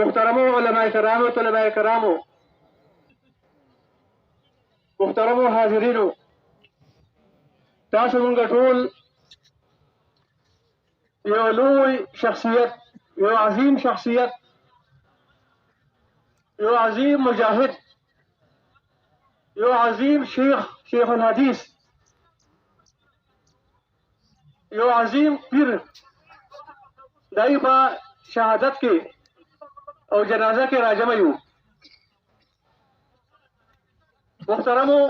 محترمو علماء کرامو طلباء کرامو محترمو حاضرینو تاسو مونږ ټول یو لوی شخصیت یو عظیم شخصیت یو عظیم مجاهد یو عظیم شیخ الحدیث یو عظیم پیر دای په شهادت کې او جنازه کې راجمع یو محترمو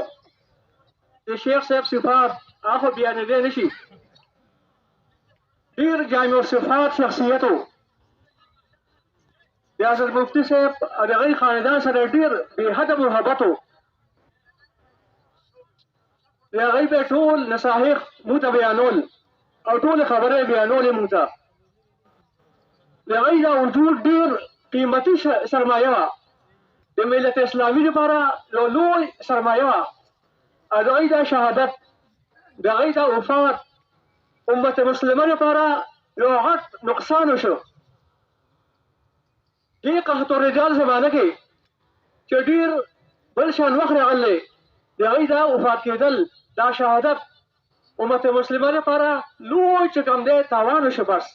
د شیخ صاحب صفات هغه بیانېدلی نشي ډېر جامع الصفات شخصیتو د حضرت مفتي صاحب او د هغې خاندان سره ډېر بې حده محبت و د هغې به ټول نصایح موږ ته بیانول او ټولې خبرې بیانولې موږ ته د هغې دا وجود ډېر قیمتي سرمایه وه د ملت اسلامي لپاره یو لوی سرمایه وه او د هغې دا شهادت د هغې دا وفات امت مسلمه لپاره یو غټ نقصان وشو دې قحط الرجال زمانه کې چې ډېر بل شان وخت راغلی د هغې دا وفات کېدل دا شهادت امت مسلمه لپاره لوی چې کوم دی تاوان وشو بس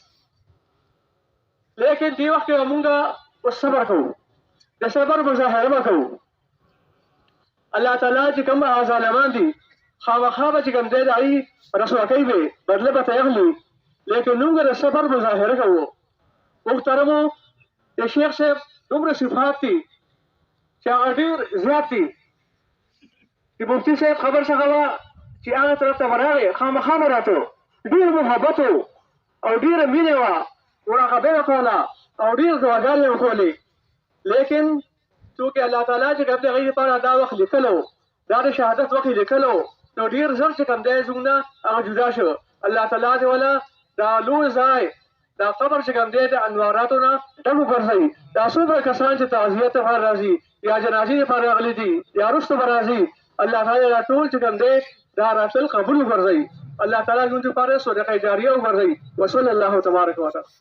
لیکن دې وخت کې موږ اوس صبر کوو د صبر مظاهره به کوو الله تعالی چې کوم ظالمان دي خامخا به چې کوم دی د هغې رسوا کوي به بدله به ته اخلي لیکن موږ د صبر مظاهره کوو محترمو د شیخ صاحب دومره صفات دي چې هغه ډېر زیات دي د مفتي صاحب خبر څخه وه چې هغه طرف ته به راغی خامخا به راته ډېر محبت او ډېره مینه وه مراقبه یې کوله او ډېر دعاګانې یې وکولې لیکن چونکې الله تعالی چې کوم د هغې لپاره دا وخت لیکلی و دا د شهادت وخت یې لیکلی و نو ډېر ژر چې کوم دی زموږ نه هغه جدا شو الله تعالی دې وله دا لوی ځای دا قبر چې کوم دی د انواراتو نه ډک وګرځوي دا څومره کسان چې تعزیت لپاره راځي یا جنازې لپاره راغلي دي یا وروسته به راځي الله تعالی دا ټول چې کوم دی دا راتل قبول وګرځوي الله تعالی زموږ لپاره صدقه جاریه وګرځوي وصلی الله تبارک وتعالی